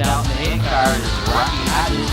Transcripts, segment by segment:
out in the 8 car is Rocky Hodges.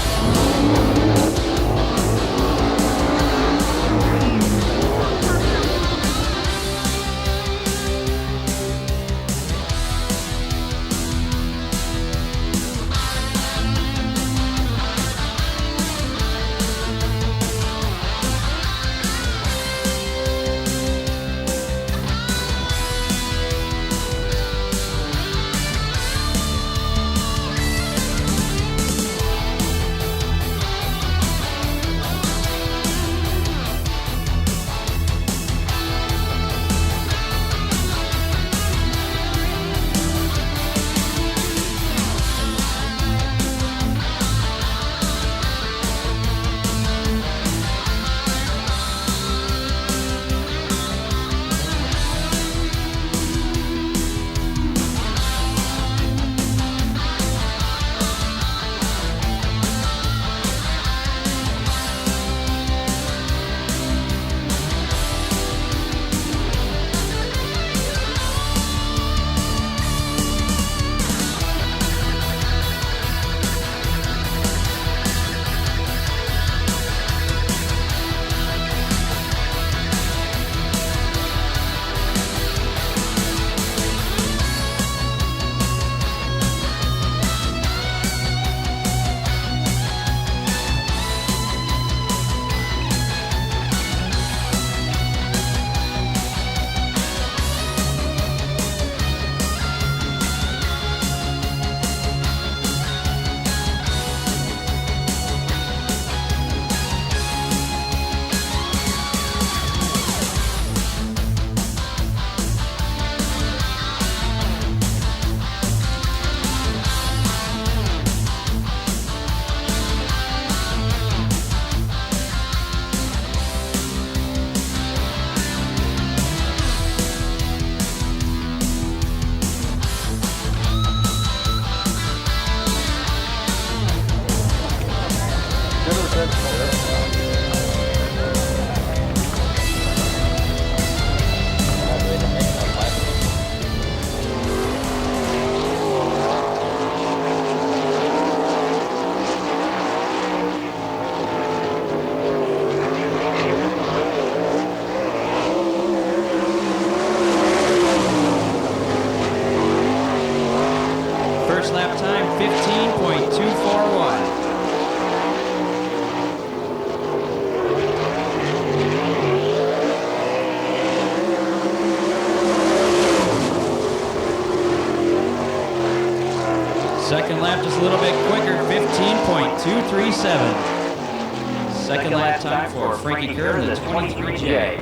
First lap time, 15.241. Second lap just a little bit quicker, 15.237. Second lap time for Frankie Kerr in the 23J.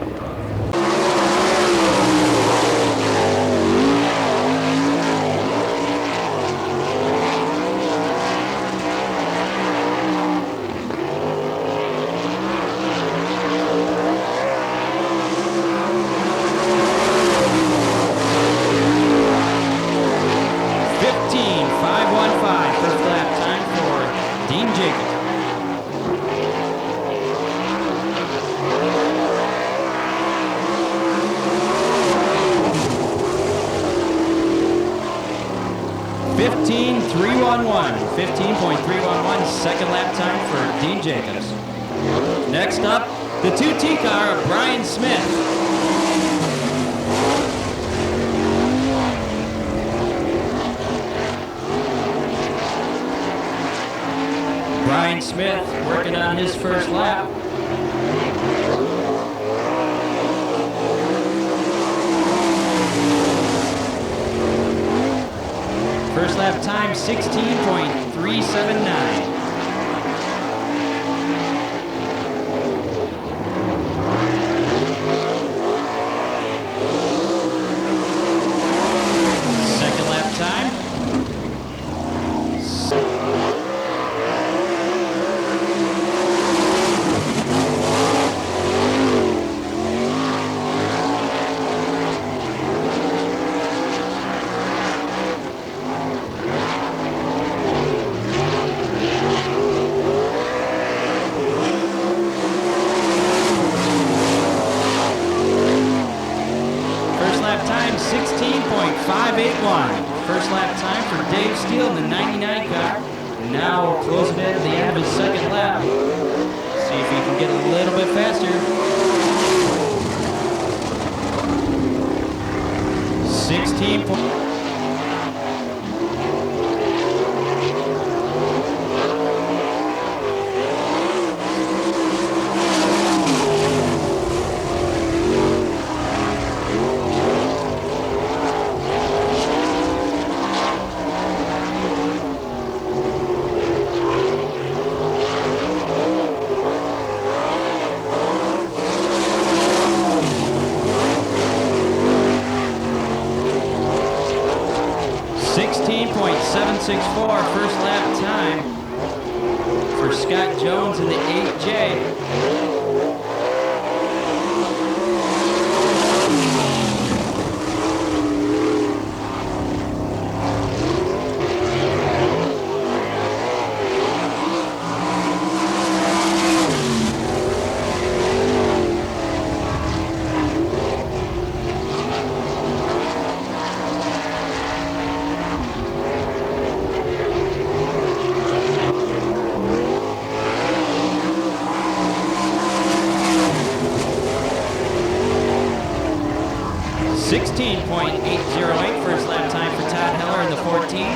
15.515, first lap time for Dean Jacobs. .311, second lap time for Dean Jacobs. Next up, the 2T car of Brian Smith. Brian Smith working on his first lap. First lap time, 16.379. Second lap time. First lap time for Dave Steele in the 99 car. And now we'll close it in at the end of his second lap. See if he can get a little bit faster. 16 points. 16.764 first lap time for Scott Jones in the 8J. .808 first lap time for Todd Heller in the 14.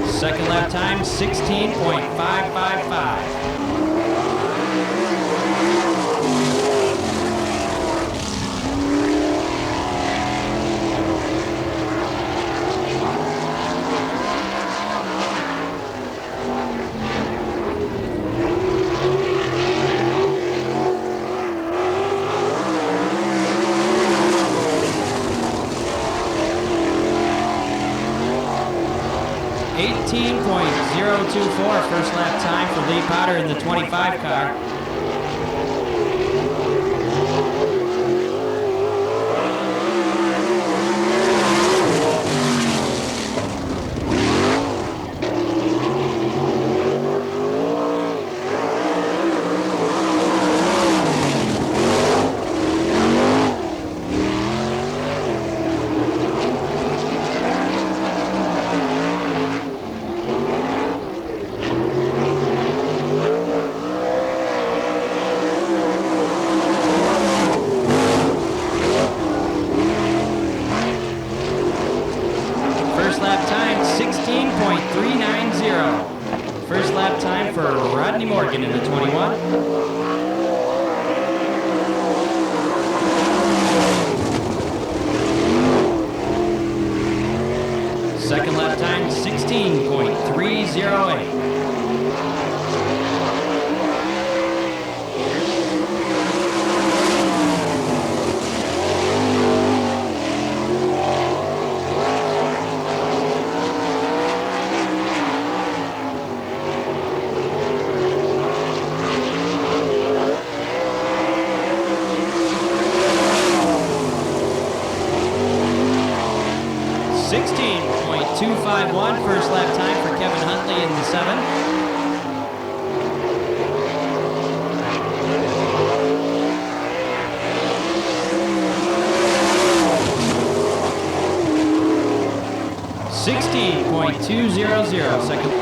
Second lap time, 16.555. .024 first lap time for Lee Potter in the 25 car. First lap time, 16.390. First lap time for Rodney Morgan in the 21. Second lap time, 16.308. .251 first lap time for Kevin Huntley in the 7. .200 second.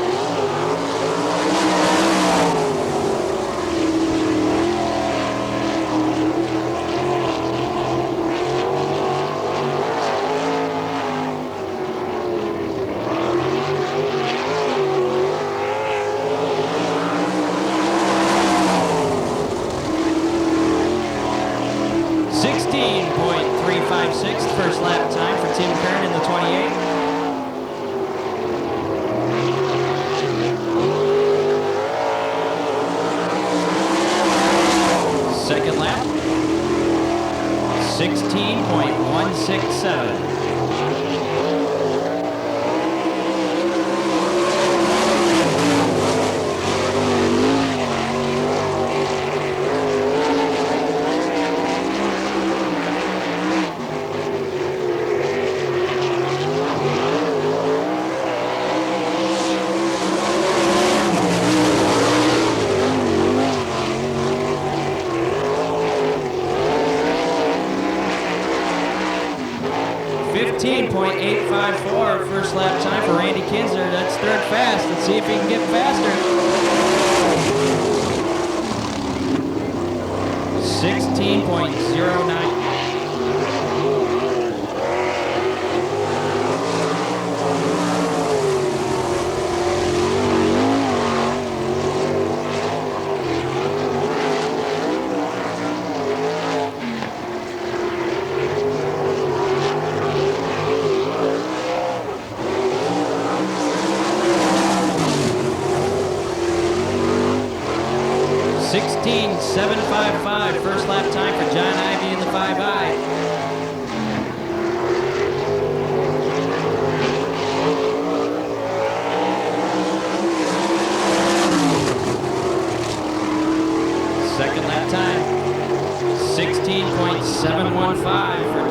First lap time for Tim Kern in the 28. 16.854 first lap time for Randy Kinsler. That's third fast. Let's see if he can get faster. 16.09. .755 first lap time for John Ivey in the 5i. Second lap time, 16.715 for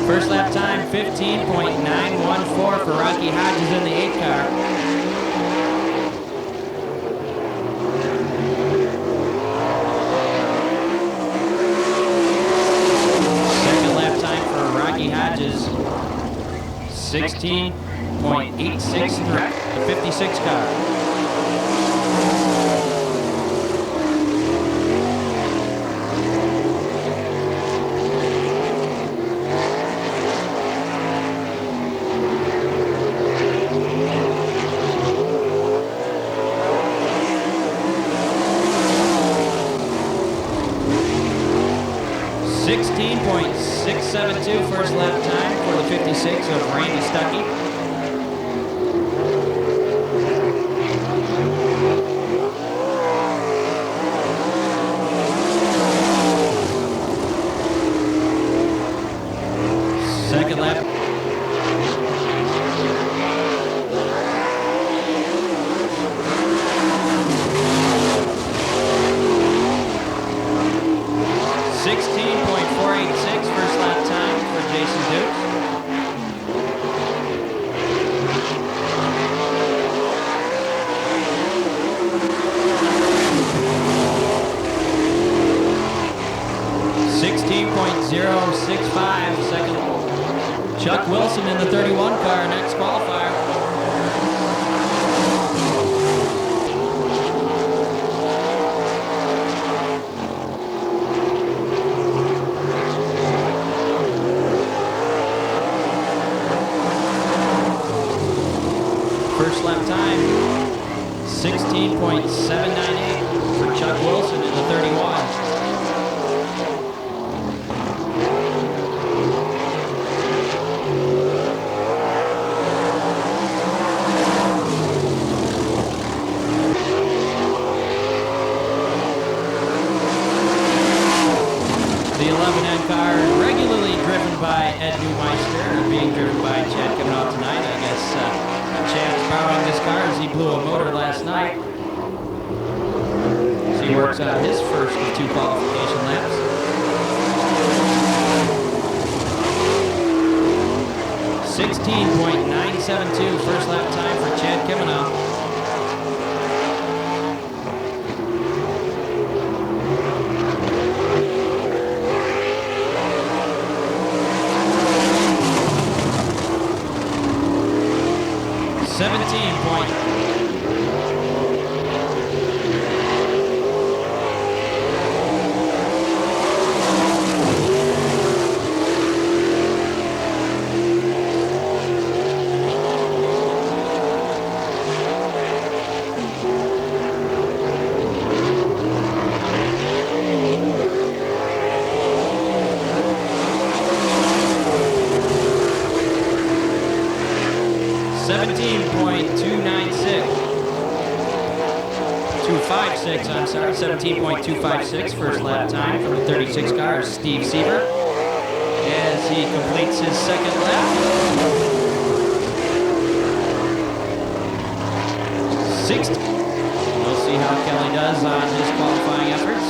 first lap time, 15.914 for Rocky Hodges in the 8 car. Second lap time for Rocky Hodges, 16.863, the 56 car. .672 first lap time for the 56 of Randy Stuckey. Second lap. First lap time for Jason Dukes. .065 second. Chuck Wilson in the 31 car, next qualifier. First lap time, 16.798 for Chuck Wilson in the 31. The 11N car, regularly driven by Ed Neumeister, being driven by Chad coming out tonight. I guess Chad's borrowing this car as he blew a motor last night. So he works out his first of 2 qualification laps. .972 first lap time for Chad Kimenow. I'm sorry, 17.256 first lap time from the 36 car, Steve Sieber, as he completes his second lap. 60. We'll see how Kelly does on his qualifying efforts.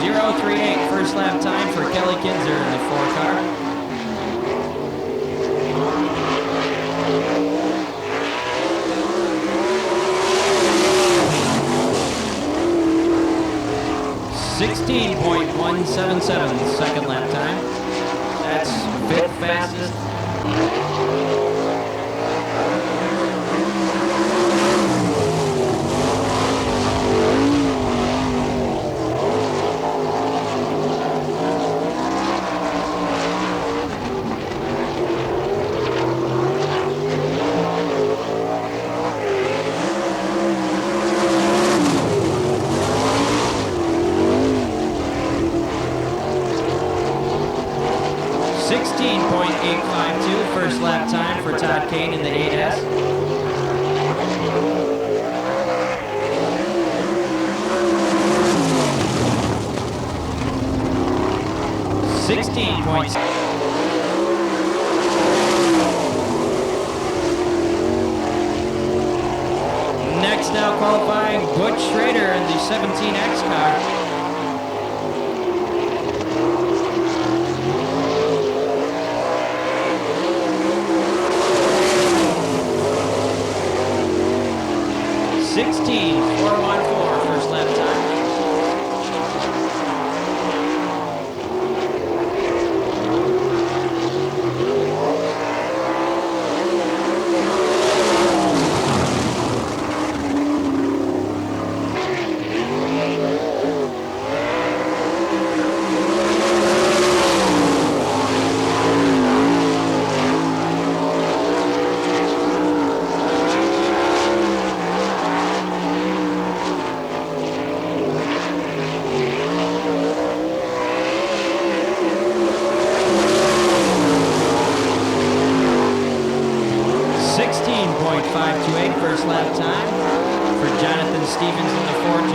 0.038 first lap time for Kelly Kinzer in the 4 car. .177 second lap time. That's fifth fastest. 16.852 first lap time for Todd Kane in the 8S. Next out qualifying Butch Schrader in the 17X car. .414 first lap time. .528 first lap time for Jonathan Stevens in the 4J.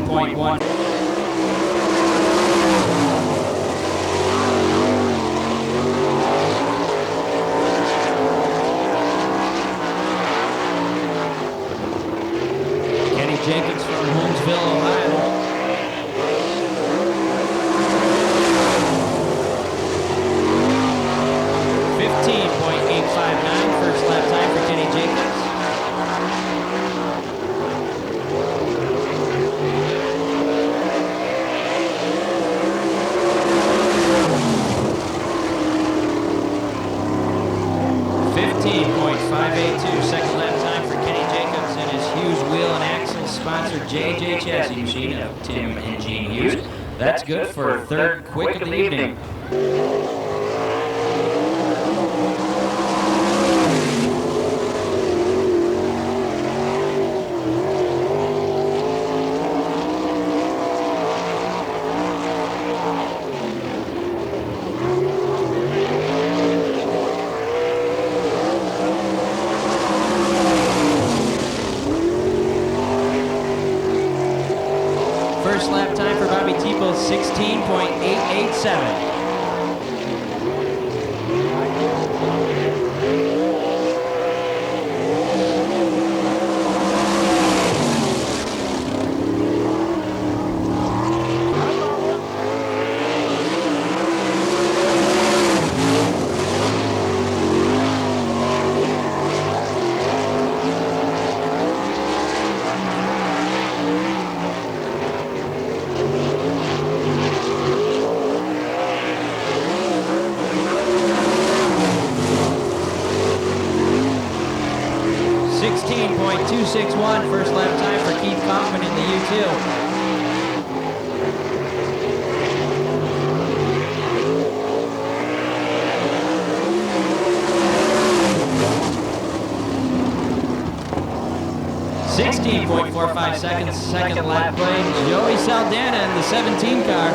.1. Jenkins from Holmesville, Ohio. .859 first lap time for Kenny Jenkins. .582 second lap time for Kenny Jacobs and his Hughes wheel and axle sponsored JJ chassis machine of Tim and Gene Hughes. That's good for third quick of the evening. First lap time for Bobby Teeple, 16.887. .261 first lap time for Keith Kaufman in the U2. .45 seconds, second lap play. Joey Saldana in the 17 car.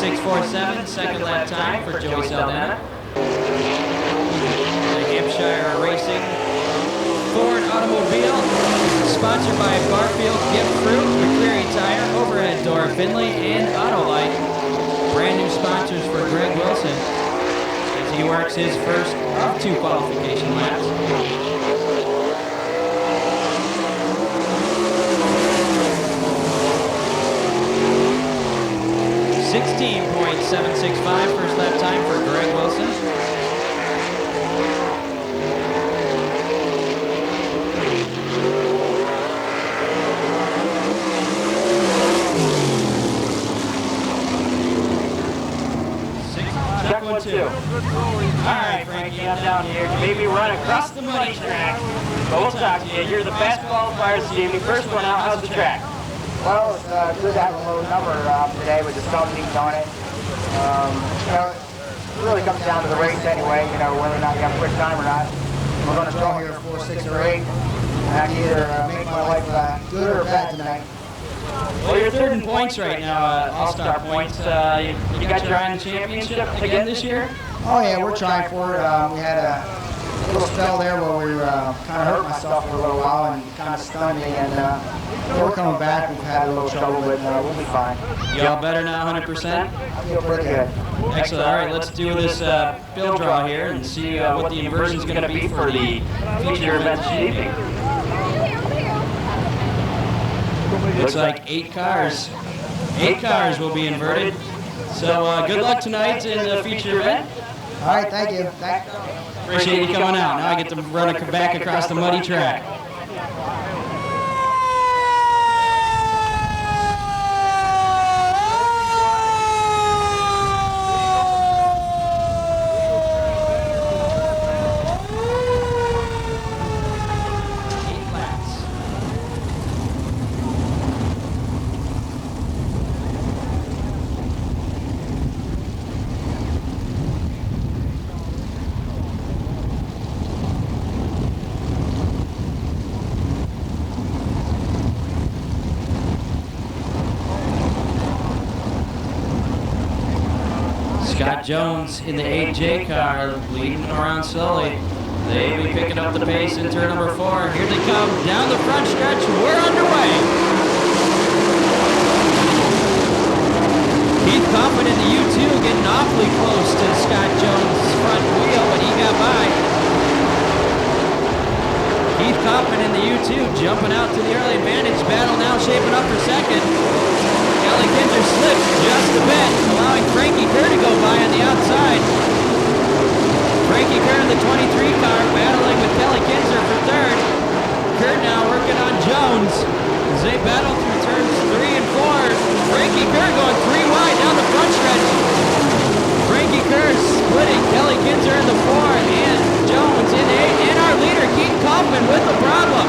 .647, second lap time for Joey Saldana. The Hampshire Racing Ford automobile, sponsored by Barfield Gift Fruit, McCreary Tire, Overhead Door, Findlay, and Autolite. Brand new sponsors for Greg Wilson as he works his first of 2 qualification laps. 16.765 first lap time for Greg Wilson. Check 1, 2. Alright, Frankie, I'm down here. You made me run across the muddy track. But we'll talk to you. You're the best qualifiers this evening. First one out, how's the track? Well, it's good to have a low number today with the subteams on it. You know, it really comes down to the race anyway, you know, whether or not you have a quick time or not. We're going to draw here 4, 6, or 8. And I can either make my life good or bad tonight. Well, you're third in points right now, All-Star points. You got your eye on the championship again this year? Oh yeah, we're trying for it. We had a little spell there where we kind of hurt myself for a little while and kind of stunned me, and we're coming back. We've had a little trouble, but we'll be fine. Y'all better now, 100%? I feel pretty good. Excellent. All right, let's do this field draw here and see what the inversion's going to be for the feature event this evening. Looks like 8 cars. 8 cars will be inverted. So good luck tonight in the feature event. All right, thank you. Appreciate you coming out. Now I get to run back across the muddy track. Scott Jones in the 8J car, leading around slowly. They'll be picking up the pace in turn number 4. Here they come down the front stretch. We're underway. Keith Coffin in the U2 getting awfully close to Scott Jones' front wheel, but he got by. Keith Coffin in the U2 jumping out to the early advantage. Battle now shaping up for second. Kelly Kinzer slips just a bit, allowing Frankie Kerr to go by on the outside. Frankie Kerr in the 23 car battling with Kelly Kinzer for third. Kerr now working on Jones as they battle through turns 3 and 4. Frankie Kerr going 3 wide down the front stretch. Frankie Kerr splitting Kelly Kinzer in the 4 and Jones in 8. And our leader, Keith Kaufman, with the problem.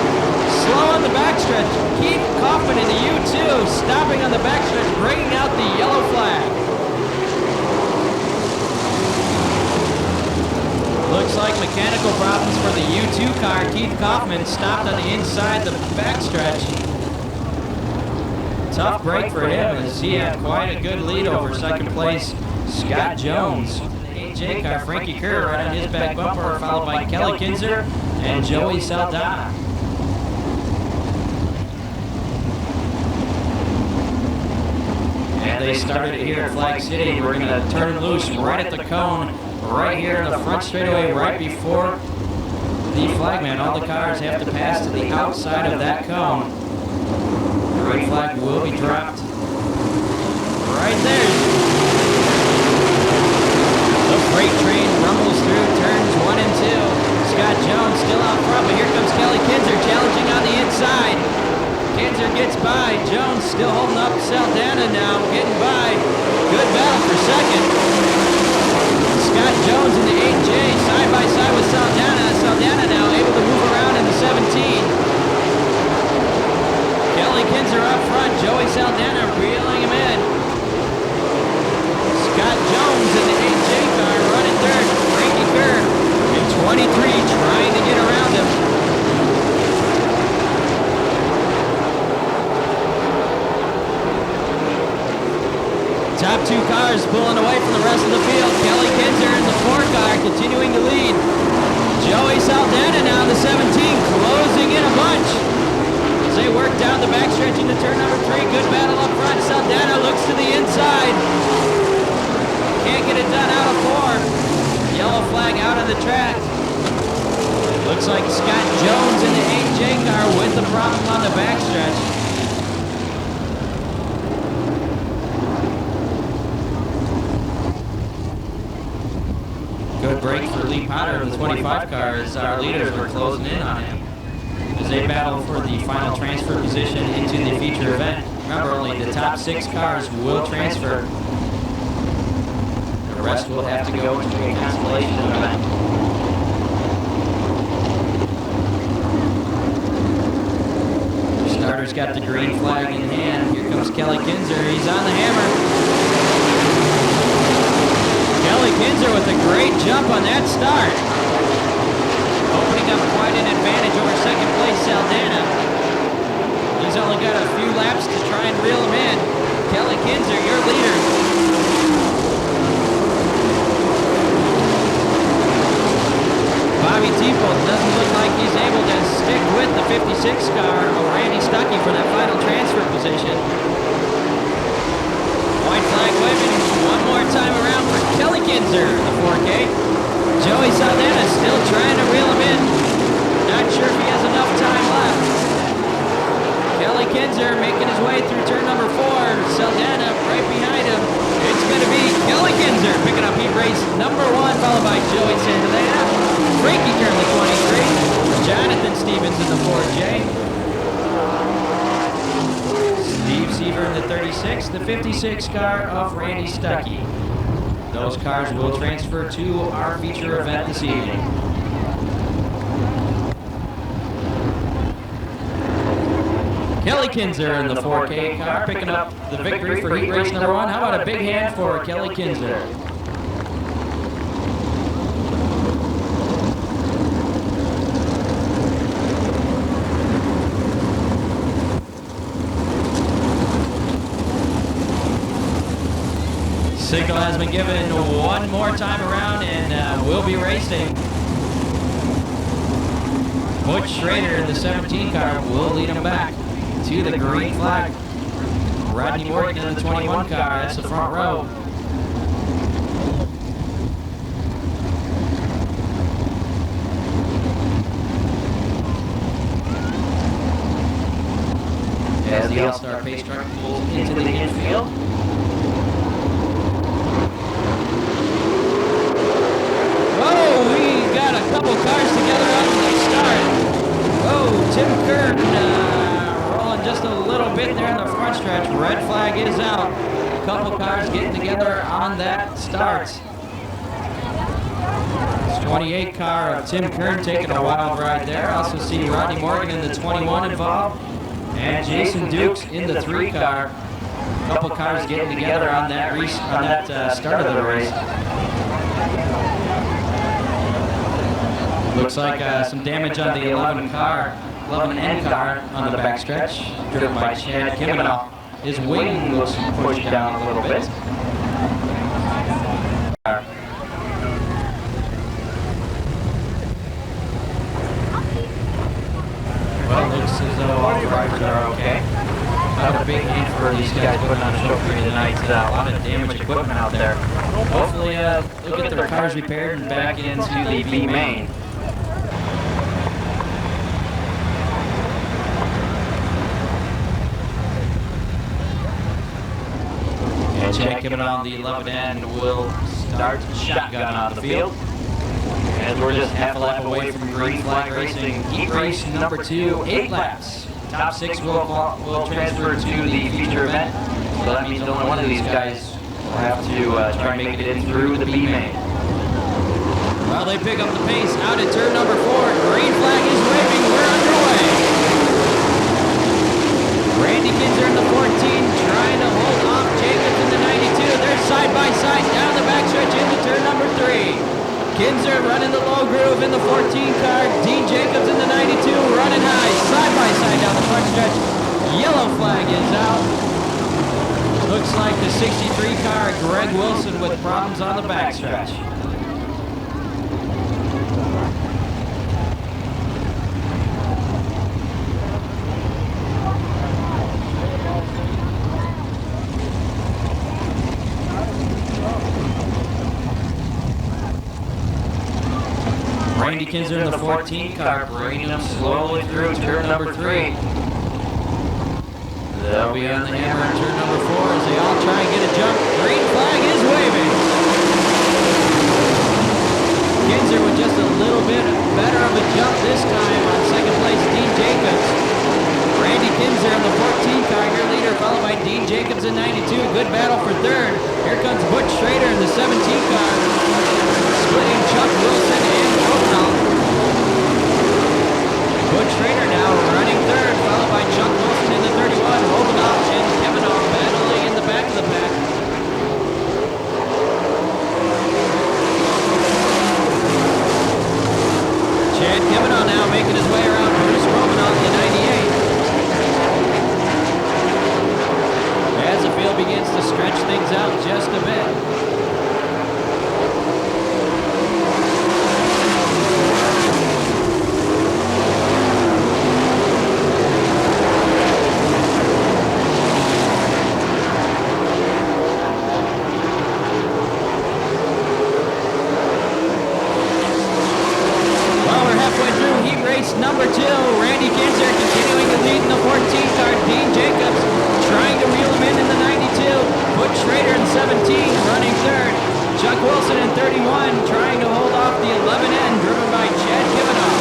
Slow on the backstretch. Keith Kaufman in the U2 stopping on the backstretch, bringing out the yellow flag. Looks like mechanical problems for the U2 car. Keith Kaufman stopped on the inside the backstretch. Tough break for him as he had quite a good lead over second place Scott Jones. AJ car, Frankie Kerr right on his back bumper, followed by Kelly Kinzer and Joey Saldana. And they started it here at Flag City. We're going to turn loose right at the cone, right here in the front straightaway, right before the flagman. All the cars have to pass to the outside of that cone. The red flag will be dropped right there. The freight train rumbles through turns 1 and 2. Scott Jones still out front, but here comes Kelly Kinzer challenging on the inside. Kinzer gets by. Jones still holding up. Saldana now getting by. Good battle for second. Scott Jones in the 8J side by side with Saldana. Saldana now able to move around in the 17. Kelly Kinzer up front. Joey Saldana reeling him in. Scott Jones in the 8J continuing to lead. Joey Saldana now, the 17, closing in a bunch. As they work down the backstretch into turn number 3. Good battle up front. Saldana looks to the inside. Can't get it done out of 4. Yellow flag out of the track. Looks like Scott Jones in the 8J car with the problem on the backstretch. Good break for Lee Potter of the 25 car as our leaders were closing in on him as they battle for the final transfer position into the feature event. Remember, only the top 6 cars will transfer. The rest will have to go into a consolation event. Starter's got the green flag in hand. Here comes Kelly Kinzer. He's on the hammer. Kelly Kinzer with a great jump on that start. Opening up quite an advantage over second place Saldana. He's only got a few laps to try and reel him in. Kelly Kinzer, your leader. Bobby Teeple doesn't look like he's able to stick with the 56 car of Randy Stuckey for that final transfer position. White flag waving one more time around for Kelly Kinzer, the 4K. Joey Saldana still trying to reel him in. Not sure if he has enough time left. Kelly Kinzer making his way through turn number 4. Saldana right behind him. It's going to be Kelly Kinzer picking up heat race number 1, followed by Joey Saldana. Frankie Kern, the 23. Jonathan Stevens in the 4J. Steve Seaver in the 36. The 56 car of Randy Stuckey. Those cars will transfer to our feature event this evening. Kelly Kinzer in the 4K car picking up the victory for heat race number 1. How about a big hand for Kelly Kinzer? Signal has been given one more time around and we'll be racing. Butch Schrader in the 17 car will lead him back to the green flag. Rodney Morgan in the 21 car, that's the front row. As the All-Star pace truck pulls into the infield. Couple cars together out of the start. Oh, Tim Kern rolling just a little bit there in the front stretch. Red flag is out. A couple cars getting together on that start. It's 28 car of Tim Kern taking a wild ride there. Also see Rodney Morgan in the 21 involved. And Jason Dukes in the 3 car. A couple cars getting together on that start of the race. Looks like some damage on the 11N car on the backstretch, driven by Chad Kimenow. His wing looks pushed down a little bit. Well, it looks as though all the drivers are okay. Another big hand for these guys putting on a show for you tonight. A lot of damaged equipment out there. Hopefully, they'll get their cars repaired and back into the B main. Chad Kimenow on the 11N will start shotgun out of the field. As we're just half a lap away from green flag racing, heat race number 2, 8 laps. Top 6 will transfer to the feature event. So that means only one of these guys will have to try and make it in through the B main. Well, they pick up the pace out at turn number 4. Green flag is waving. We're underway. Randy Kinzer in the 14 trying to hold off Jacobs in the 92. They're side by side down the backstretch into turn number 3. Kinzer running the low groove in the 14 car. Dean Jacobs in the 92 running high side by side down the front stretch. Yellow flag is out. Looks like the 63 car Greg Wilson with problems on the backstretch. Randy Kinzer in the 14 car, bringing them slowly through turn number 3. They'll be on the hammer in turn number 4 as they all try and get a jump. Green flag is waving. Kinzer with just a little bit better of a jump this time on second place, Dean Jacobs. Randy Kinzer in the 14 car, your leader, followed by Dean Jacobs in 92. Good battle for third. Here comes Butch Schrader in the 17 car, splitting Chuck Wilson and Rosenthal. Butch Schrader now running third, followed by Chuck Wilson in the 31. Rosenthal and Kevin Hall battling in the back of the pack. Chad Kavanaugh now making his way around Bruce Romanov in the 98. As the field begins to stretch things out just a bit. Number 2, Randy Kinzer continuing to lead in the 14 car. Dean Jacobs trying to reel him in the 92. Butch Schrader in 17 running third. Chuck Wilson in 31 trying to hold off the 11N driven by Chad Kavanaugh.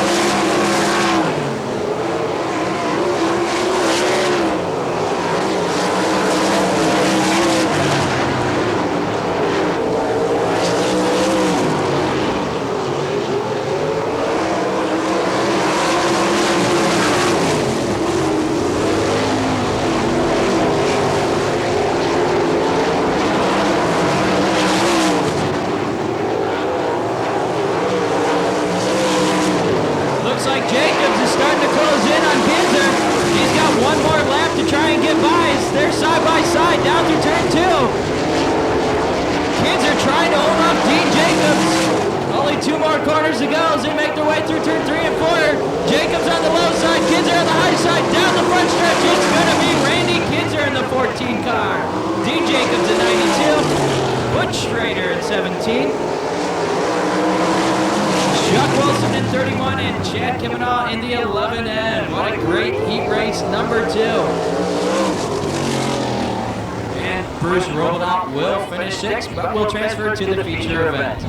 But we'll transfer to the feature event.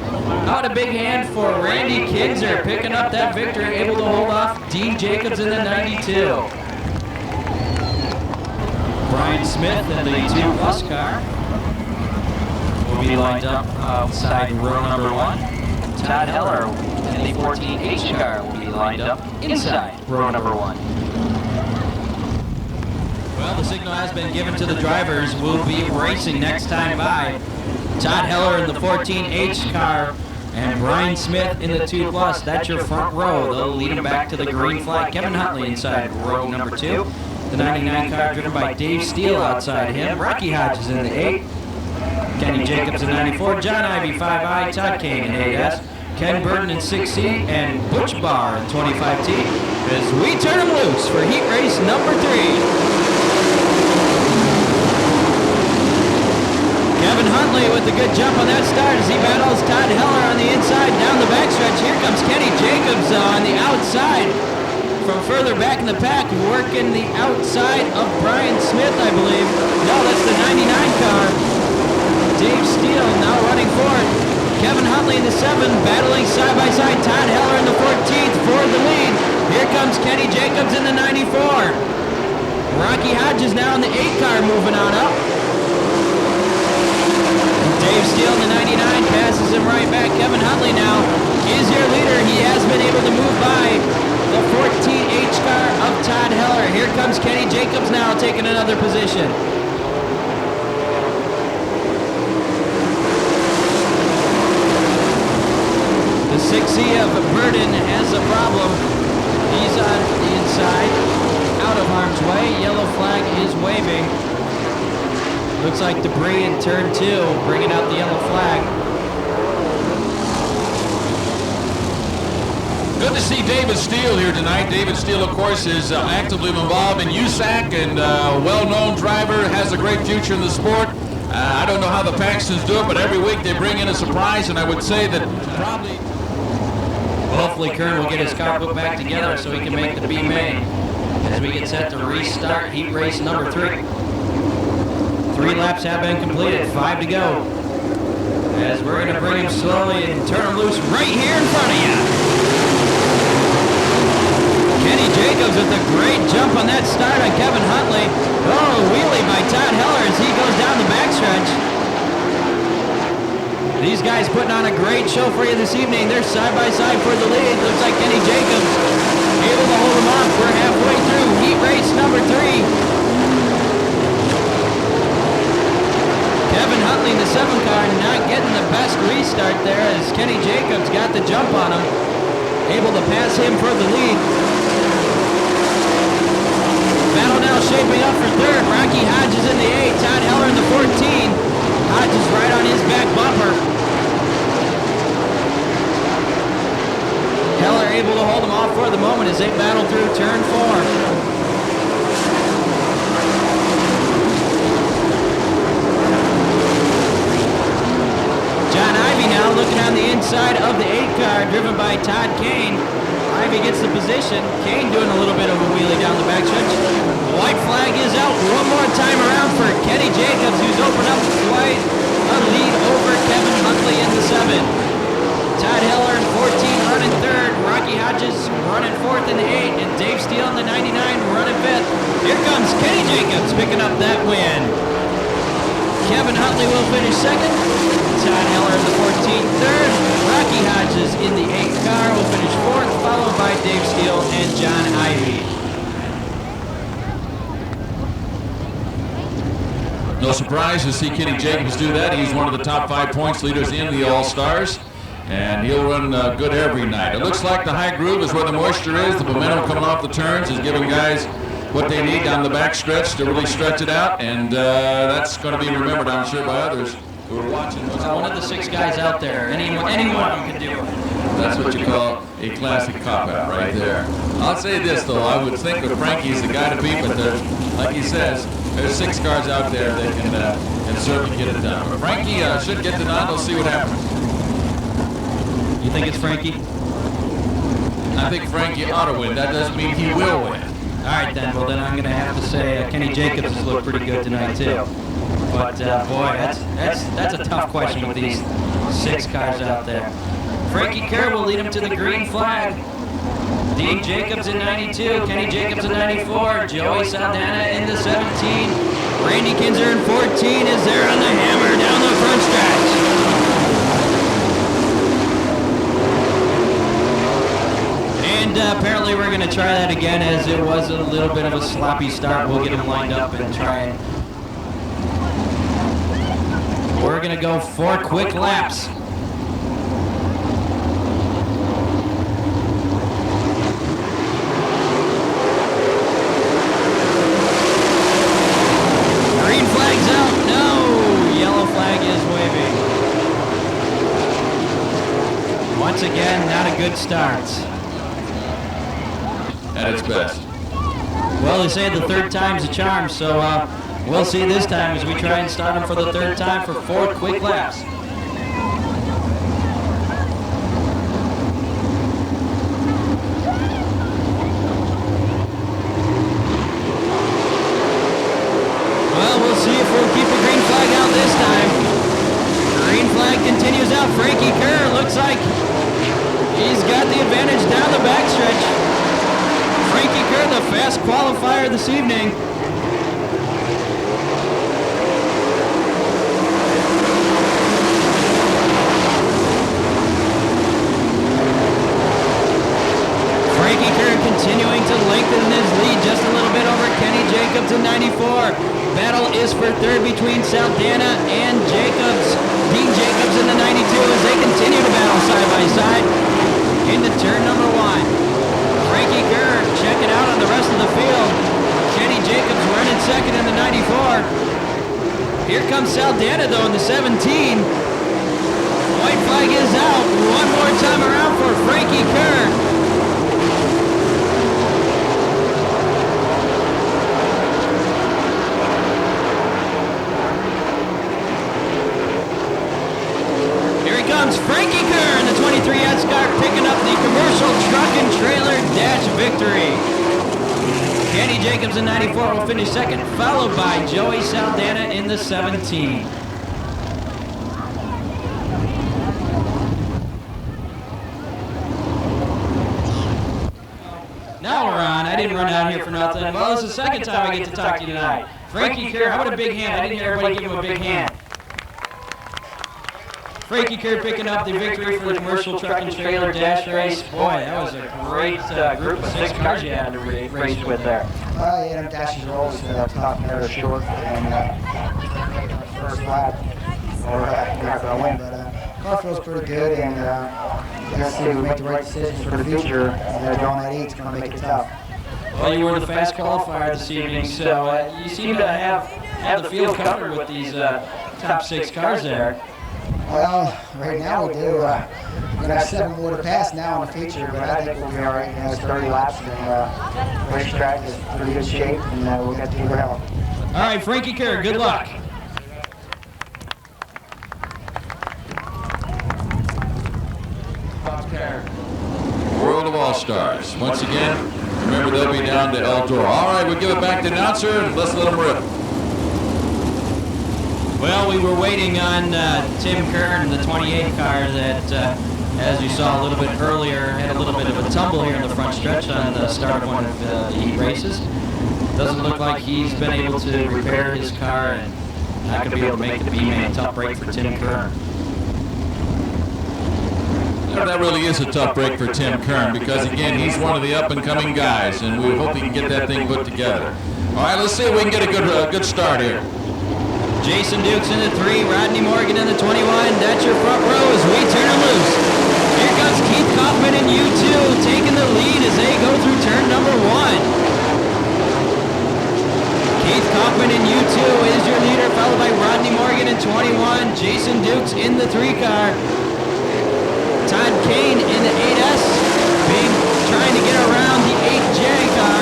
Out a big hand for Randy Kinzer picking up that victory, able to hold off Dean Jacobs in the 92. Brian Smith in the 2 plus car will be lined up outside row number 1. Todd Heller in the 14H car will be lined up inside row number 1. Well, the signal has been given to the drivers. We'll be racing next time by. Todd Heller in the 14H car and Brian Smith in the 2 plus. That's your front row. They'll lead him back to the green flag. Kevin Huntley inside row number 2. The 99 car driven by Dave Steele outside him. Rocky Hodges in the 8. Kenny Jacobs in 94. John Ivey 5I. Todd Kane in 8S. Ken Burton in 6C. And Butch Barr in 25T. As we turn him loose for heat race number 3. Kevin Huntley with a good jump on that start as he battles Todd Heller on the inside down the backstretch. Here comes Kenny Jacobs on the outside from further back in the pack, working the outside of Brian Smith, I believe. No, that's the 99 car. Dave Steele now running forward. Kevin Huntley in the 7, battling side by side. Todd Heller in the 14th for the lead. Here comes Kenny Jacobs in the 94. Rocky Hodges now in the 8 car moving on up. Dave Steele in the 99 passes him right back. Kevin Huntley now is your leader. He has been able to move by the 14H car of Todd Heller. Here comes Kenny Jacobs now taking another position. The 6C of Burden has a problem. He's on the inside, out of harm's way. Yellow flag is waving. Looks like debris in turn 2, bringing out the yellow flag. Good to see David Steele here tonight. David Steele, of course, is actively involved in USAC and well-known driver, has a great future in the sport. I don't know how the Paxtons do it, but every week they bring in a surprise, and I would say that probably Hopefully Kern will get his car put back together so he can make the B main as we get set to restart heat race number 3. 3 laps have been completed, 5 to go. As we're going to bring him slowly and turn him loose right here in front of you. Kenny Jacobs with a great jump on that start on Kevin Huntley. Oh, wheelie by Todd Heller as he goes down the backstretch. These guys putting on a great show for you this evening. They're side by side for the lead. Looks like Kenny Jacobs able to hold them off. We're halfway through heat race number 3. Kevin Huntley in the 7 car not getting the best restart there as Kenny Jacobs got the jump on him. Able to pass him for the lead. Battle now shaping up for 3rd. Rocky Hodges in the 8. Todd Heller in the 14. Hodges right on his back bumper. Heller able to hold him off for the moment as they battle through turn 4. John Ivey now looking on the inside of the 8 car, driven by Todd Kane. Ivey gets the position. Kane doing a little bit of a wheelie down the backstretch. The white flag is out one more time around for Kenny Jacobs, who's opened up quite a lead over Kevin Huntley in the 7. Todd Heller in 14 running 3rd. Rocky Hodges running 4th in the 8. And Dave Steele in the 99 running 5th. Here comes Kenny Jacobs picking up that win. Kevin Huntley will finish 2nd. Todd Heller in the 14th, 3rd. Rocky Hodges in the 8 car will finish 4th, followed by Dave Steele and John Ivey. No surprise to see Kenny Jacobs do that. He's one of the top 5 points leaders in the All-Stars, and he'll run good every night. It looks like the high groove is where the moisture is. The momentum coming off the turns is giving guys what they need down the back stretch to really stretch it out, and that's going to be remembered, I'm sure, by others who are watching. One of the 6 guys out there, anyone can do it. That's what you call a classic cop-out right there. I'll say this, though. I would think that Frankie's the guy to beat, but like he says, there's 6 cars out there that can certainly get it done. But Frankie should get the nod. We'll see what happens. You think it's Frankie? I think Frankie ought to win. That doesn't mean he will win. All right, then. Well, then I'm going to have to say Kenny Jacobs has looked pretty good tonight, too. But, boy, that's a tough question with these 6 cars out there. Frankie Kerr will lead him to the green flag. Dean Jacobs in 92, Kenny Jacobs in 94, Joey Saldana in the 17, Randy Kinzer in 14 is there on the hammer down the front stretch. And apparently we're going to try that again as it was a little bit of a sloppy start. We'll get them lined up and try it. We're going to go 4 quick laps. Green flag's out. No. Yellow flag is waving. Once again, not a good start. At its best. Well, they say the 3rd time's a charm, so we'll see this time as we try and start them for the 3rd time for 4 quick laps. Well, we'll see if we'll keep the green flag out this time. Green flag continues out. Frankie Kerr looks like he's got the advantage down the backstretch. Frankie Kerr, the fast qualifier this evening. Frankie Kerr continuing to lengthen his lead just a little bit over Kenny Jacobs in 94. Battle is for 3rd between Saldana and Jacobs. Dean Jacobs in the 92 as they continue to battle side by side into turn number 1. Frankie Kerr checking out on the rest of the field. Kenny Jacobs running 2nd in the 94. Here comes Saldana though in the 17. White flag is out. One more time around for Frankie Kerr. Frankie Kerr in the 23 S car picking up the commercial Commercial Truck and Trailer Dash victory. Kenny Jacobs in 94 will finish second, followed by Joey Saldana in the 17. Now we're on. I didn't run out here for nothing. Well, this is the second time I get to talk to you tonight. Frankie Kerr, how about a big hand? I didn't hear everybody give him a big hand. Frankie Kerr picking up the victory for the Commercial Truck and Trailer Dash race. Boy, that was a great group of 6 cars you had to race with there. Yeah, them dashes are always tough, they're short, and first lap, or you're not going to win, but car feels pretty good, and let's see if we make the right decisions for the future. Going at 8 is going to make it tough. Well, you were the fast qualifier this evening, so you seem to have the field covered with these top 6 cars there. Well, right now we do. We're going to have 7 more to pass now in the feature, but I think we'll be all right. It's 30 laps, and the racetrack is in pretty good shape, and we'll get to the ground. All right, Frankie Kerr, good luck. World of All-Stars. Once again, remember they'll be down to El Toro. All right, we'll give it back to the announcer, and let's let them rip. Well, we were waiting on Tim Kern, the 28 car that, as you saw a little bit earlier, had a little bit of a tumble here in the front stretch on the start of one of the heat races. Doesn't look like he's been able to repair his car and not going to be able to make the B-main. Tough break for Tim Kern. Yeah, that really is a tough break for Tim Kern because, again, he's one of the up-and-coming guys, and we hope he can get that thing put together. All right, let's see if we can get a good start here. Jason Dukes in the 3, Rodney Morgan in the 21. That's your front row as we turn them loose. Here comes Keith Kaufman and U2 taking the lead as they go through turn number 1. Keith Kaufman and U2 is your leader, followed by Rodney Morgan in 21. Jason Dukes in the 3 car. Todd Kane in the 8S, trying to get around the 8J car.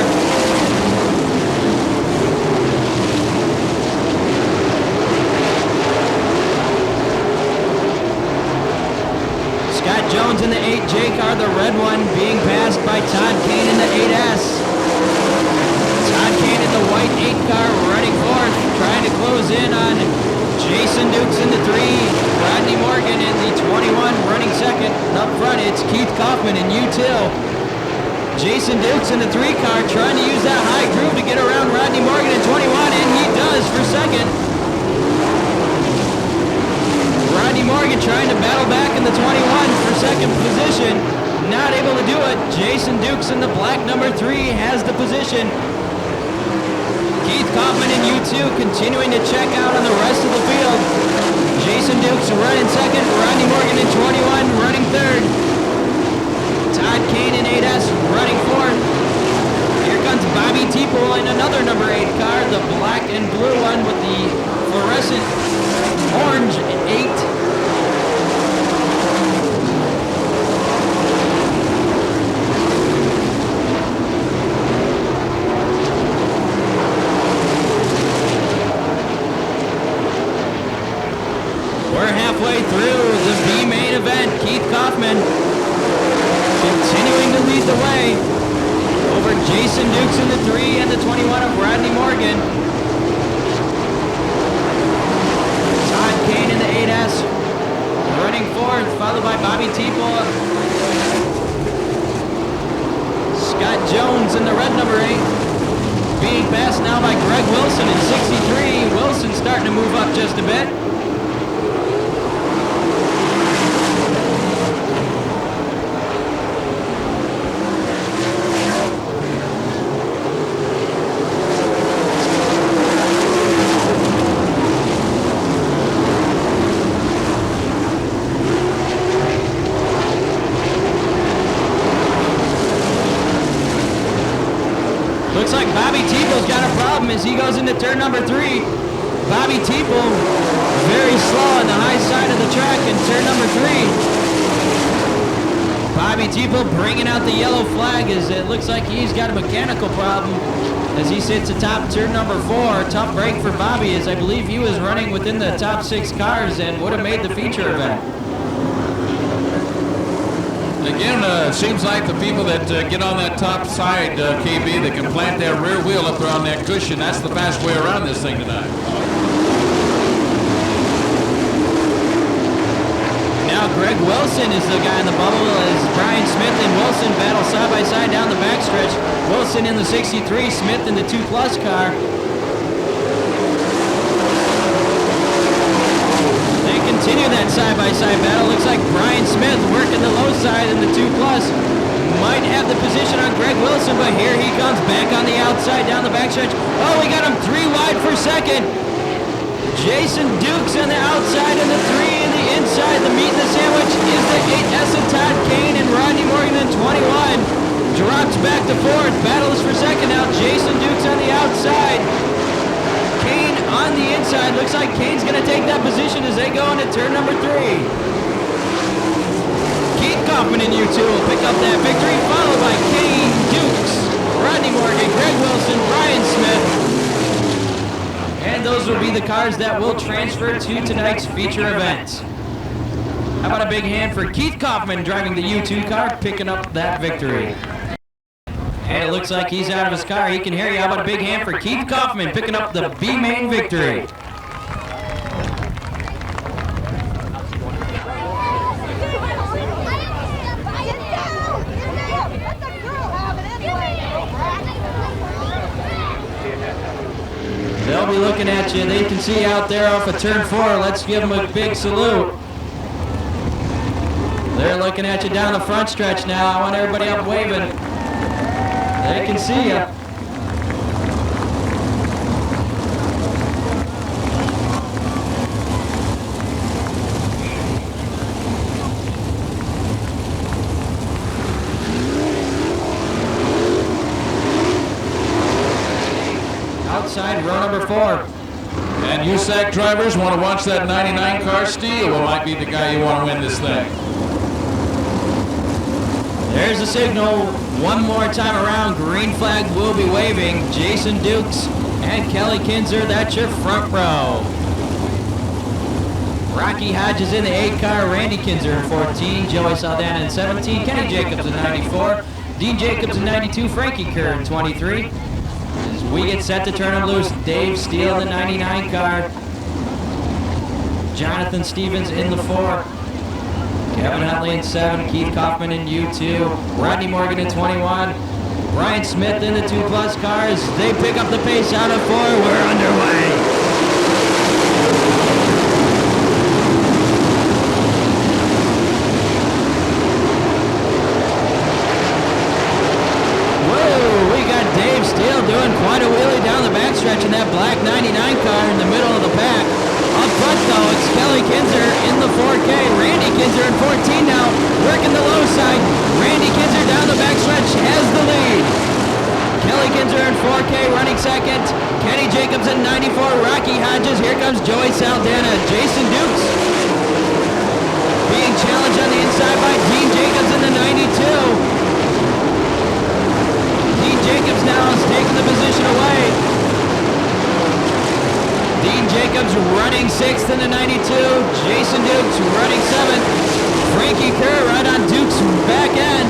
Scott Jones in the 8J car, the red one, being passed by Todd Kane in the 8S. Todd Kane in the white 8 car, running fourth, trying to close in on Jason Dukes in the 3, Rodney Morgan in the 21, running second. Up front, it's Keith Kaufman and U2. Jason Dukes in the 3 car, trying to use that high groove to get around Rodney Morgan in 21, and he does for second. Rodney Morgan trying to battle back in the 21 for second position. Not able to do it. Jason Dukes in the black number 3 has the position. Keith Kaufman and U2 continuing to check out on the rest of the field. Jason Dukes running second. Rodney Morgan in 21 running third. Todd Kane in 8S running fourth. Here comes Bobby Teeple in another number 8 car, the black and blue one with the fluorescent orange 8. We're halfway through the B-main event. Keith Kaufman continuing to lead the way over Jason Dukes in the 3 and the 21 of Rodney Morgan. Todd Kane in the 8S running fourth, followed by Bobby Teeple. Scott Jones in the red number 8, being passed now by Greg Wilson in 63. Wilson starting to move up just a bit. Looks like Bobby Teeple's got a problem as he goes into turn number 3. Bobby Teeple very slow on the high side of the track in turn number 3. Bobby Teeple bringing out the yellow flag as it looks like he's got a mechanical problem as he sits atop turn number 4. Tough break for Bobby as I believe he was running within the top 6 cars and would have made the feature event. Again, it seems like the people that get on that top side, KB, that can plant their rear wheel up there on that cushion, that's the fast way around this thing tonight. Now Greg Wilson is the guy in the bubble as Brian Smith and Wilson battle side by side down the backstretch. Wilson in the 63, Smith in the 2 Plus car. They continue that side by side battle. Looks like Brian Smith working the low side in the 2 Plus. Might have the position on Greg Wilson, but here he comes back on the outside down the backstretch. Oh, we got him 3 wide for second. Jason Dukes on the outside and the 3 in the inside. The meat in the sandwich is the 8 Essen Todd Kane and Rodney Morgan in 21. Drops back to 4th. Battles for second now. Jason Dukes on the outside. Kane on the inside. Looks like Kane's going to take that position as they go into turn number 3. Keith Kaufman in U2 will pick up that victory, followed by Kane, Dukes, Rodney Morgan, Greg Wilson, Brian Smith. And those will be the cars that will transfer to tonight's feature event. How about a big hand for Keith Kaufman driving the U2 car, picking up that victory. And it looks like he's out of his car. He can hear you. How about a big hand for Keith Kaufman picking up the B-Main victory. They'll be looking at you. They can see you out there off of turn 4. Let's give them a big salute. They're looking at you down the front stretch now. I want everybody up waving. They can see you. Outside row number 4. And USAC drivers want to watch that 99 car steal. Who might be the guy you want to win this thing? There's the signal. One more time around. Green flag will be waving. Jason Dukes and Kelly Kinzer. That's your front row. Rocky Hodges in the 8 car. Randy Kinzer in 14. Joey Saldana in 17. Kenny Jacobs in 94. Dean Jacobs in 92. Frankie Kerr in 23. As we get set to turn them loose, Dave Steele in the 99 car. Jonathan Stevens in the 4. Kevin Huntley in 7. Keith Kaufman in U2. Rodney Morgan in 21. Brian Smith in the 2 Plus cars. They pick up the pace out of 4. We're underway. Dave Steele doing quite a wheelie down the backstretch in that black 99 car in the middle of the pack. Up front though, it's Kelly Kinzer in the 4K. Randy Kinzer in 14 now, working the low side. Randy Kinzer down the backstretch has the lead. Kelly Kinzer in 4K running second. Kenny Jacobs in 94. Rocky Hodges. Here comes Joey Saldana. Jason Dukes being challenged on the inside by Dean Jacobs in the 92. Jacobs now is taking the position away. Dean Jacobs running 6th in the 92. Jason Dukes running 7th. Frankie Kerr right on Dukes' back end.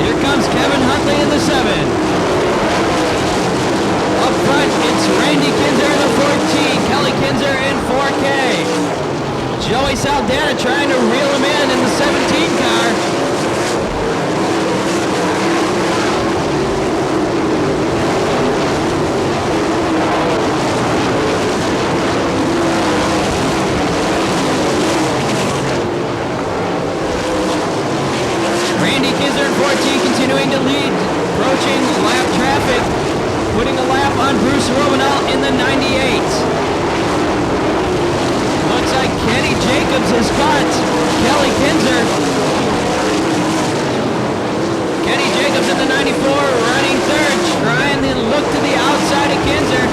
Here comes Kevin Huntley in the 7. Up front, it's Randy Kinzer in the 14. Kelly Kinzer in 4K. Joey Saldana trying to reel him in the 17 car. Continuing to lead, approaching lap traffic, putting a lap on Bruce Romanell in the 98. Looks like Kenny Jacobs has caught Kelly Kinzer. Kenny Jacobs in the 94, running 3rd, trying to look to the outside of Kinzer.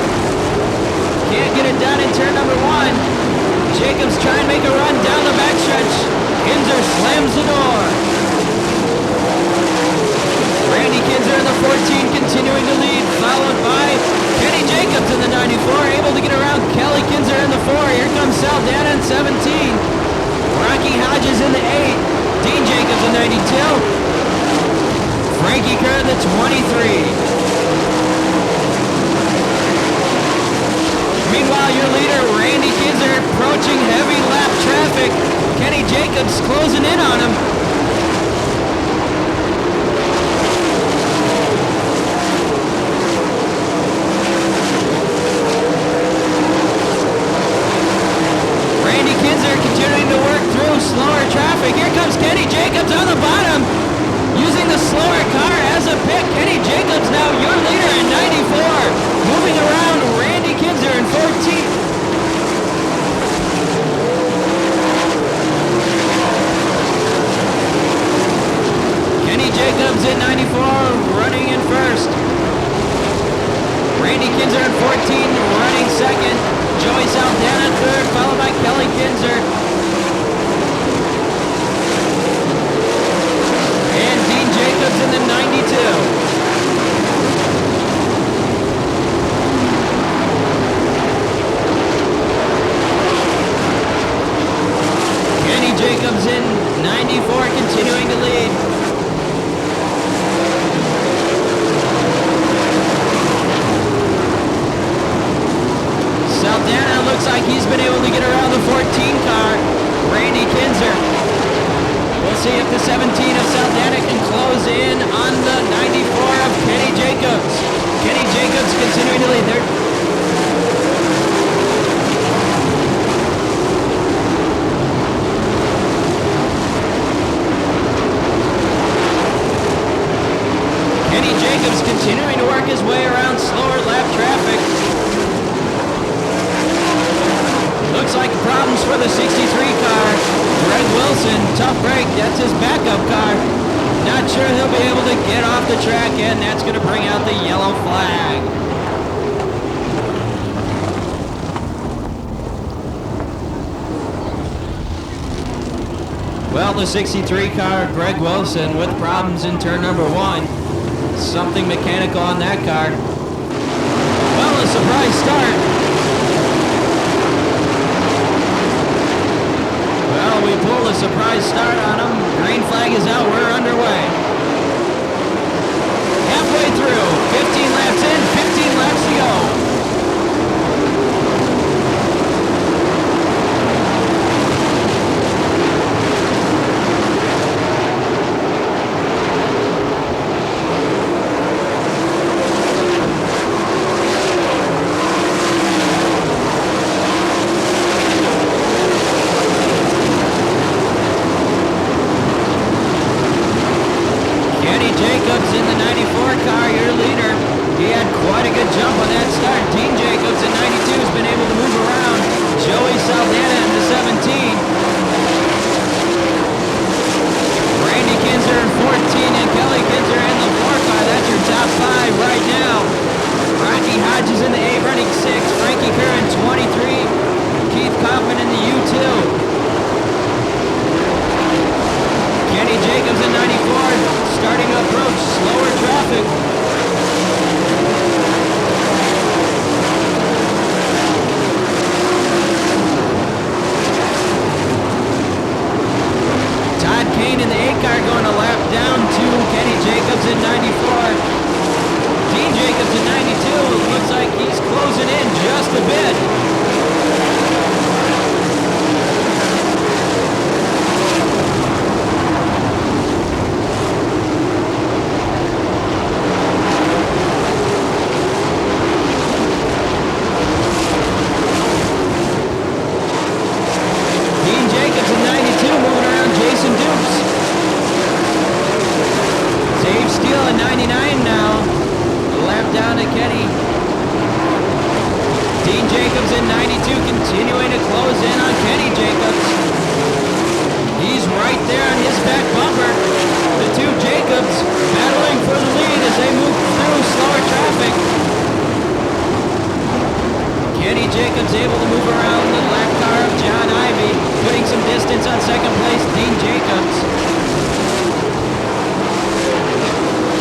Can't get it done in turn number 1. Jacobs trying to make a run down the backstretch. Kinzer slams the door. Randy Kinzer in the 14 continuing to lead, followed by Kenny Jacobs in the 94, able to get around Kelly Kinzer in the 4. Here comes Saldana in 17. Rocky Hodges in the 8. Dean Jacobs in 92. of the 23. Meanwhile, your leader, Randy Kinzer, approaching heavy lap traffic. Kenny Jacobs closing in on him. Randy Kinzer continuing to work through slower traffic. Here comes Kenny Jacobs on the bottom, using the slower car as a pick. Kenny Jacobs now your leader in 94, moving around Randy Kinzer in 14th. Kenny Jacobs in 94, running in first. Randy Kinzer in 14, running second. Joey Saldana third, followed by Kelly Kinzer. And Dean Jacobs in the 92. Kenny Jacobs in 94, continuing to lead. Saldana looks like he's been able to get around the 14 car. Randy Kinzer. We'll see if the 17 of Saldana can close in on the 94 of Kenny Jacobs. Kenny Jacobs continuing to lead there. Kenny Jacobs continuing to work his way around slower lap traffic. Looks like problems for the 63 car. Greg Wilson, tough break. That's his backup car. Not sure he'll be able to get off the track, and that's going to bring out the yellow flag. Well, the 63 car, Greg Wilson, with problems in turn number 1. Something mechanical on that car. Well, a surprise start. Well, we pulled a surprise start on him. Green flag is out. We're underway. Halfway through. 15 laps in, 15 laps to go. Jacobs in the 94 car, your leader. He had quite a good jump on that start. Dean Jacobs in 92 has been able to move around. Joey Saldana in the 17. Randy Kinzer in 14 and Kelly Kinzer in the 4 car. That's your top 5 right now. Rocky Hodges in the 8 running 6. Frankie Kerr in 23. Keith Kaufman in the U2. Kenny Jacobs in 94. Starting to approach slower traffic. Todd Kane in the 8 car going a lap down to Kenny Jacobs in 94. Dean Jacobs in 92. Looks like he's closing in just a bit. Jacobs able to move around the black car of John Ivey, putting some distance on second place, Dean Jacobs.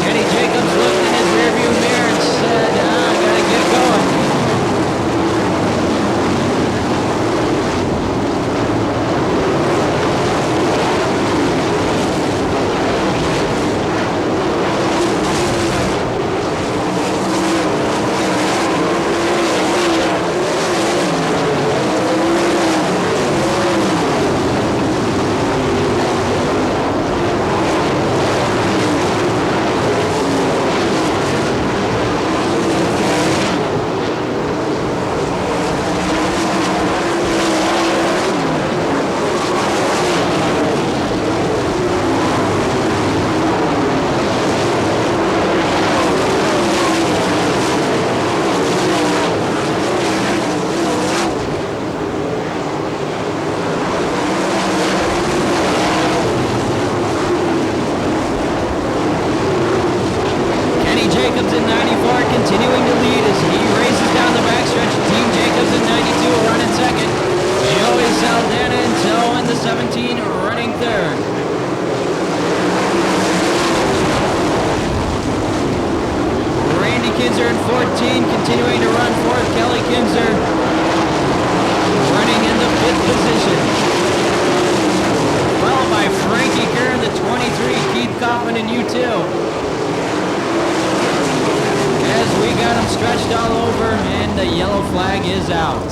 Kenny Jacobs looked in his rearview mirror and said, I gotta get going. Kaufman in U2. As we got them stretched all over, and the yellow flag is out.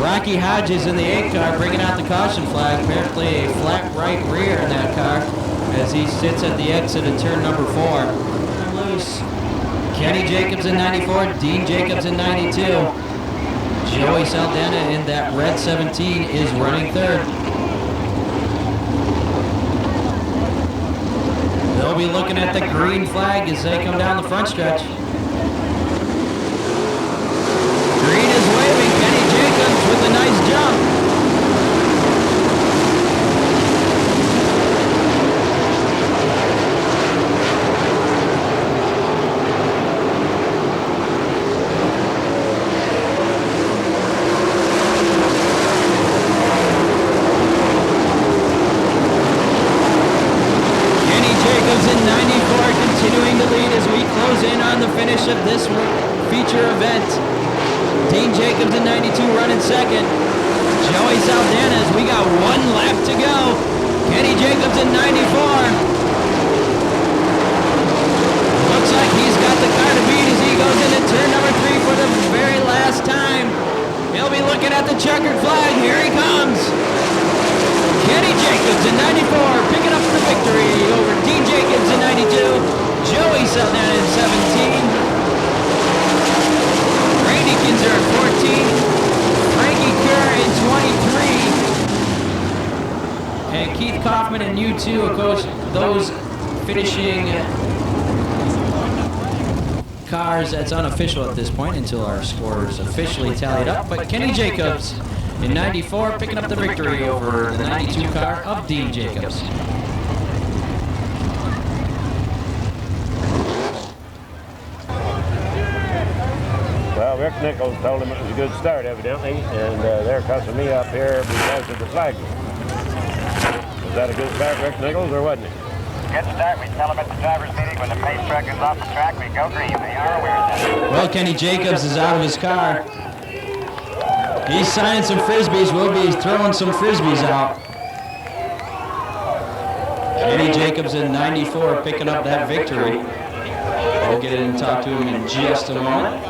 Rocky Hodges in the 8 car bringing out the caution flag. Apparently a flat right rear in that car as he sits at the exit of turn number 4. Loose. Kenny Jacobs in 94, Dean Jacobs in 92. Joey Saldana in that red 17 is running 3rd. They'll be looking at the green flag as they come down the front stretch. Green is waving. Kenny Jacobs with a nice jump. Kenny Jacobs in 94 continuing to lead as we close in on the finish of this feature event. Dean Jacobs in 92 running 2nd. Joey Saldana as we got 1 lap to go. Kenny Jacobs in 94. Looks like he's got the car to beat as he goes into turn number 3 for the very last time. He'll be looking at the checkered flag. Here he comes. Kenny Jacobs in 94 picking up the victory over Dean Jacobs in 92. Joey Saldana in 17. Randy Kinzer at 14, Frankie Kerr in 23, and Keith Kaufman in U2, of course, those finishing cars, that's unofficial at this point until our scores officially tallied up, but Kenny Jacobs in 94 picking up the victory over the 92 car of Dean Jacobs. Well, Rick Nichols told him it was a good start, evidently, and they're cussing me up here because of the flag. Was that a good start, Rick Nichols, or wasn't it? Good start. We tell them at the driver's meeting when the pace truck is off the track, we go green. They are aware of that. Well, Kenny Jacobs is out of his car. He's signing some Frisbees. We'll be throwing some Frisbees out. Kenny Jacobs in 94 picking up that victory. We'll get in and talk to him in just a moment.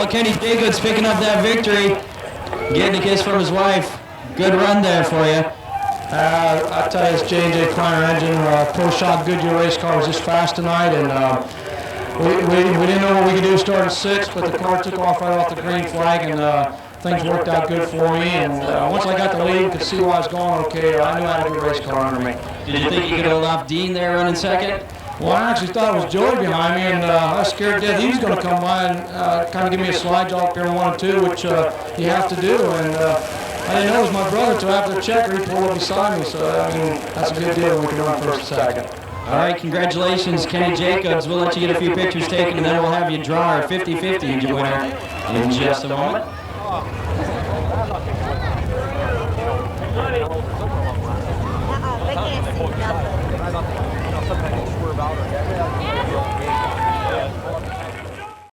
Kenny Jacobs picking up that victory, getting a kiss from his wife. Good run there for you. I tell you, it's J&J Kleiner engine. Pro Shop Goodyear race car was just fast tonight, and we didn't know what we could do. Start at 6, but the car took off right off the green flag, and things worked out good for me. And once I got the lead, could see where I was going okay. I knew I had a good race car under me. Did you think you could hold off Dean there running 2nd? Well, I actually thought it was Joey behind me, and I was scared to death he was going to come by and kind of give me a slide job here in 1 and 2, which you have to do. And I didn't know it was my brother until after the checker he pulled up beside me. So, I mean, that's a good deal when we can run 1st and 2nd. All right, congratulations, Kenny Jacobs. We'll let you get a few pictures taken, and then we'll have you draw our 50-50 winner in just a moment. They can't see nothing.